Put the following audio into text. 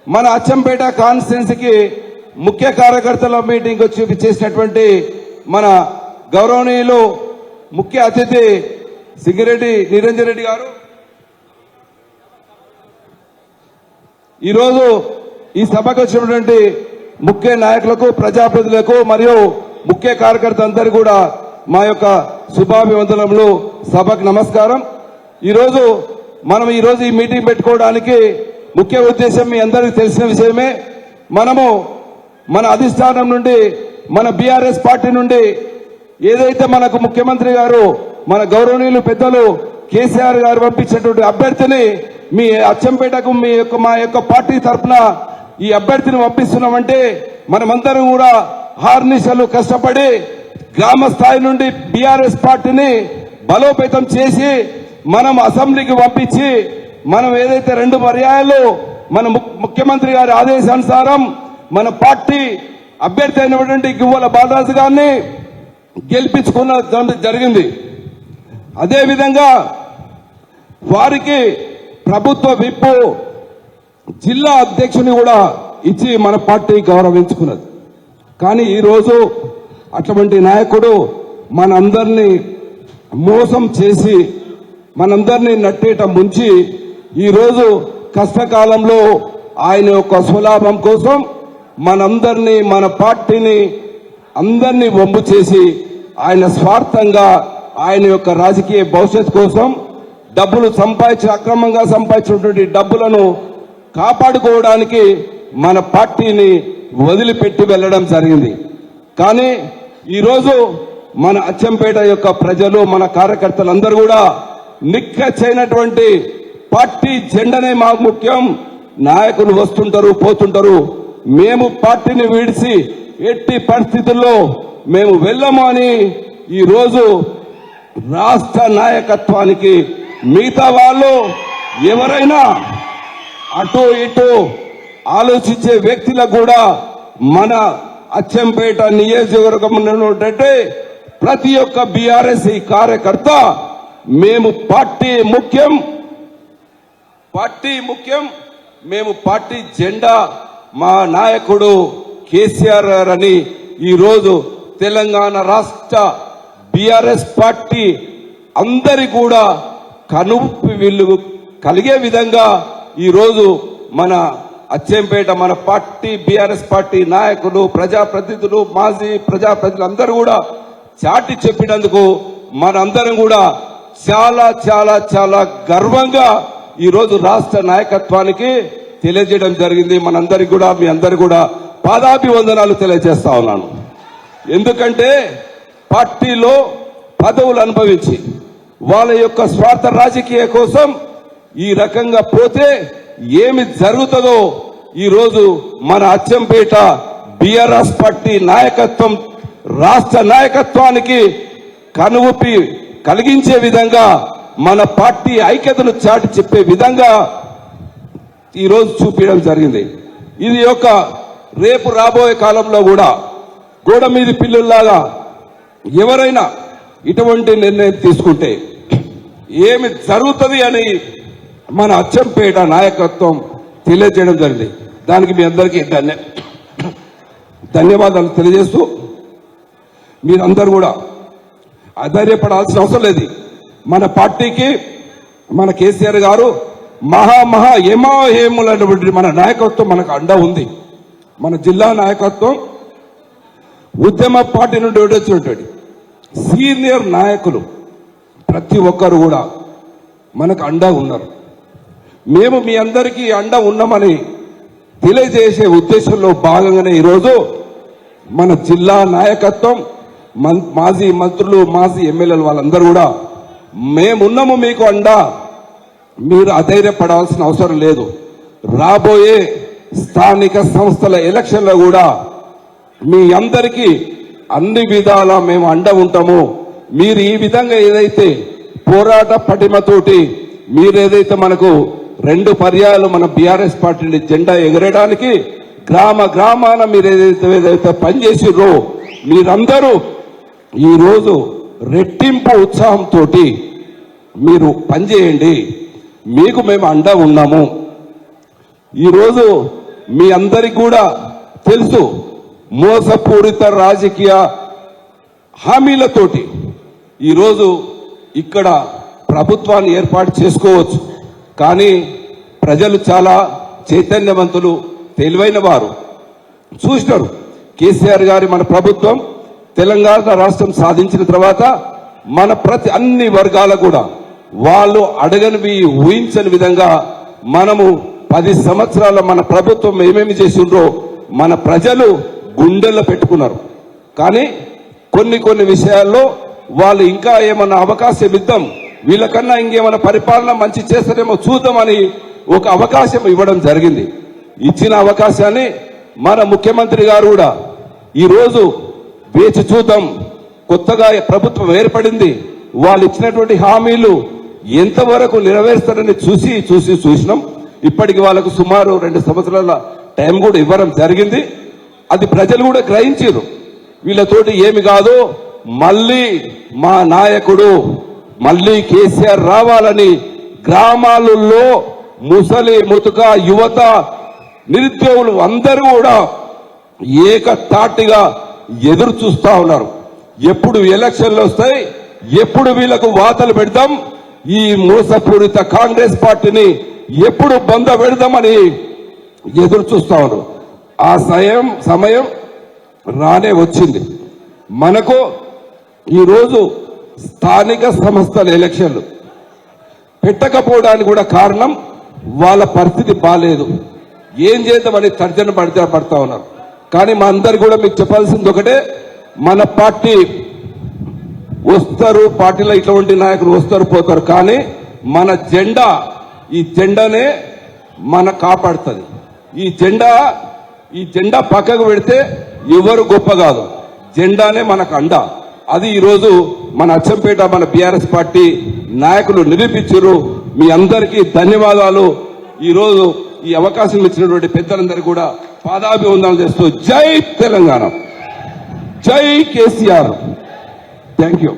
మన అచ్చంపేట కాన్స్టిట్యున్సీకి ముఖ్య కార్యకర్తల మీటింగ్ వచ్చి చేసినటువంటి మన గౌరవనీయులు ముఖ్య అతిథి సింగిరెడ్డి నిరంజన్ రెడ్డి గారు ఈరోజు ఈ సభకు వచ్చినటువంటి ముఖ్య నాయకులకు, ప్రజాప్రతినిధులకు మరియు ముఖ్య కార్యకర్తలందరూ కూడా మా యొక్క శుభాభివందనములు, సభకు నమస్కారం. మనం ఈరోజు ఈ మీటింగ్ పెట్టుకోవడానికి ముఖ్య ఉద్దేశం మీ అందరికీ తెలిసిన విషయమే. మనము మన అధిష్టానం నుండి, మన బీఆర్ఎస్ పార్టీ నుండి ఏదైతే మనకు ముఖ్యమంత్రి గారు, మన గౌరవనీయులు పెద్దలు కేసీఆర్ గారు పంపించినటువంటి అభ్యర్థిని మీ అచ్చంపేటకు మా యొక్క పార్టీ తరఫున ఈ అభ్యర్థిని పంపిస్తున్నామంటే మనమందరం కూడా హార్నిశలు కష్టపడి గ్రామ స్థాయి నుండి బీఆర్ఎస్ పార్టీని బలోపేతం చేసి మనం అసెంబ్లీకి పంపించి మనం ఏదైతే 2 పర్యాయాలు మన ముఖ్యమంత్రి గారి ఆదేశానుసారం మన పార్టీ అభ్యర్థి అయినటువంటి గువ్వల బాలరాజు గారిని గెలిపించుకున్న జరిగింది. అదేవిధంగా వారికి ప్రభుత్వ విప్పు జిల్లా అధ్యక్షుని కూడా ఇచ్చి మన పార్టీ గౌరవించుకున్నది. కానీ ఈరోజు అటువంటి నాయకుడు మనందరినీ మోసం చేసి మనందరినీ నట్టేట ముంచి ఈరోజు కష్టకాలంలో ఆయన యొక్క స్వలాభం కోసం మనందరినీ, మన పార్టీని అందరినీ వమ్ము చేసి ఆయన స్వార్థంగా ఆయన యొక్క రాజకీయ భవిష్యత్తు కోసం డబ్బులు అక్రమంగా సంపాదించినటువంటి డబ్బులను కాపాడుకోవడానికి మన పార్టీని వదిలిపెట్టి వెళ్లడం జరిగింది. కానీ ఈరోజు మన అచ్చంపేట యొక్క ప్రజలు, మన కార్యకర్తలందరూ కూడా నిక్కచ్చైనటువంటి పార్టీ జెండానే మాకు ముఖ్యం. నాయకులు వస్తుంటారు, పోతుంటారు, మేము పార్టీని విడిచి ఎట్టి పరిస్థితుల్లో మేము వెళ్ళము అని ఈరోజు రాష్ట్ర నాయకత్వానికి మిగతా వాళ్ళు ఎవరైనా అటు ఇటు ఆలోచించే వ్యక్తులకు కూడా మన అచ్చంపేట నియోజకవర్గంలో ప్రతి ఒక్క బీఆర్ఎస్ కార్యకర్త మేము పార్టీ ముఖ్యం, మేము పార్టీ జెండా మా నాయకుడు కేసీఆర్ అని ఈరోజు తెలంగాణ రాష్ట్ర బీఆర్ఎస్ పార్టీ అందరి కూడా కనువిప్పు వీళ్ళు కలిగే విధంగా ఈరోజు మన అచ్చంపేట మన పార్టీ బీఆర్ఎస్ పార్టీ నాయకులు, ప్రజాప్రతినిధులు, మాజీ ప్రజాప్రతినిధులు అందరూ కూడా చాటి చెప్పినందుకు మనందరం కూడా చాలా చాలా చాలా గర్వంగా ఈరోజు రాష్ట్ర నాయకత్వానికి తెలియజేయడం జరిగింది. మనందరికి కూడా, మీ అందరు కూడా పాదాభివందనాలు తెలియజేస్తా ఉన్నాను. ఎందుకంటే పార్టీలో పదవులు అనుభవించి వాళ్ళ యొక్క స్వార్థ రాజకీయ కోసం ఈ రకంగా పోతే ఏమి జరుగుతుందో ఈరోజు మన అచ్చంపేట బీఆర్ఎస్ పార్టీ నాయకత్వం రాష్ట్ర నాయకత్వానికి కనువిప్పి కలిగించే విధంగా మన పార్టీ ఐక్యతను చాటి చెప్పే విధంగా ఈరోజు చూపించడం జరిగింది. ఇది యొక్క రేపు రాబోయే కాలంలో కూడా గోడ మీది పిల్లుల్లాగా ఎవరైనా ఇటువంటి నిర్ణయం తీసుకుంటే ఏమి జరుగుతుంది అని మన అచ్చంపేట నాయకత్వం తెలియజేయడం జరిగింది. దానికి మీ అందరికీ ధన్యవాదాలు తెలియజేస్తూ మీరందరూ కూడా అధైర్యపడాల్సిన అవసరం లేదు. మన పార్టీకి మన కేసీఆర్ గారు ఏములైనటువంటి మన నాయకత్వం మనకు అండ ఉంది. మన జిల్లా నాయకత్వం ఉద్యమ పార్టీ నుండి వచ్చినటువంటి సీనియర్ నాయకులు ప్రతి ఒక్కరు కూడా మనకు అండ ఉన్నారు. మేము మీ అందరికీ అండ ఉన్నామని తెలియజేసే ఉద్దేశంలో భాగంగానే ఈరోజు మన జిల్లా నాయకత్వం, మాజీ మంత్రులు, మాజీ ఎమ్మెల్యేలు వాళ్ళందరూ కూడా మేమున్నాము మీకు అండ, మీరు అధైర్యపడాల్సిన అవసరం లేదు. రాబోయే స్థానిక సంస్థల ఎలక్షన్లో కూడా మీ అందరికీ అన్ని విధాలా మేము అండ ఉంటాము. మీరు ఈ విధంగా ఏదైతే పోరాట పటిమతోటి మీరేదైతే మనకు 2 పర్యాయాలు మన బీఆర్ఎస్ పార్టీ జెండా ఎగరేయడానికి గ్రామాన మీరు ఏదైతే పనిచేసిర్రో మీరందరూ ఈరోజు రెట్టింపు ఉత్సాహంతో మీరు పనిచేయండి. మీకు మేము అండ ఉన్నాము. ఈరోజు మీ అందరికి కూడా తెలుసు, మోసపూరిత రాజకీయ హామీలతోటి ఈరోజు ఇక్కడ ప్రభుత్వాన్ని ఏర్పాటు చేసుకోవచ్చు. కానీ ప్రజలు చాలా చైతన్యవంతులు, తెలివైన వారు. చూసినారు కేసీఆర్ గారి మన ప్రభుత్వం తెలంగాణ రాష్ట్రం సాధించిన తర్వాత మన అన్ని వర్గాలకు కూడా వాళ్ళు అడగనివి ఊహించని విధంగా మనము 10 సంవత్సరాల మన ప్రభుత్వం ఏమేమి చేసిండ్రో మన ప్రజలు గుండెల్లో పెట్టుకున్నారు. కానీ కొన్ని విషయాల్లో వాళ్ళు ఇంకా ఏమన్నా అవకాశం ఇద్దాం, వీళ్ళకన్నా ఇంకేమైనా పరిపాలన మంచి చేస్తారేమో చూద్దామని ఒక అవకాశం ఇవ్వడం జరిగింది. ఇచ్చిన అవకాశాన్ని మన ముఖ్యమంత్రి గారు కూడా ఈరోజు వేచి చూద్దాం, కొత్తగా ప్రభుత్వం ఏర్పడింది, వాళ్ళు ఇచ్చినటువంటి హామీలు ఎంతవరకు నెరవేరుస్తారని చూసినాం. ఇప్పటికి వాళ్ళకు సుమారు 2 సంవత్సరాల టైం కూడా ఇవ్వడం జరిగింది. అది ప్రజలు కూడా గ్రహించారు. వీళ్ళతోటి ఏమి కాదు, మళ్ళీ మా నాయకుడు మళ్ళీ కేసీఆర్ రావాలని గ్రామాలలో ముసలి ముతుక యువత నిరుద్యోగులు అందరూ కూడా ఏకతాటిగా ఎదురు చూస్తా ఉన్నారు. ఎప్పుడు ఎలక్షన్లు వస్తాయి, ఎప్పుడు వీళ్ళకు వాతలు పెడదాం, ఈ మోసపూరిత కాంగ్రెస్ పార్టీని ఎప్పుడు బంద పెడదామని ఎదురు చూస్తా ఉన్నారు. ఆ సమయం రానే వచ్చింది. మనకు ఈరోజు స్థానిక సంస్థల ఎలక్షన్లు పెట్టకపోవడానికి కూడా కారణం వాళ్ళ పరిస్థితి బాలేదు. ఏం చేద్దామని తర్జన పడతా ఉన్నారు. కానీ మా అందరు కూడా మీకు చెప్పాల్సింది ఒకటే, మన పార్టీ వస్తారు, పార్టీలో ఇటువంటి నాయకులు వస్తారు పోతారు, కానీ మన జెండా, ఈ జెండానే మన కాపాడుతుంది. ఈ జెండా పక్కకు పెడితే ఎవరు గొప్ప కాదు, జెండానే మనకు అండ. అది ఈరోజు మన అచ్చంపేట మన బీఆర్ఎస్ పార్టీ నాయకులు నిరూపించారు. మీ అందరికీ ధన్యవాదాలు. ఈరోజు ఈ అవకాశం ఇచ్చినటువంటి పెద్దలందరికీ కూడా పాదాభివందనాలు చేస్తూ జై తెలంగాణ, జై కేసీఆర్. Thank you.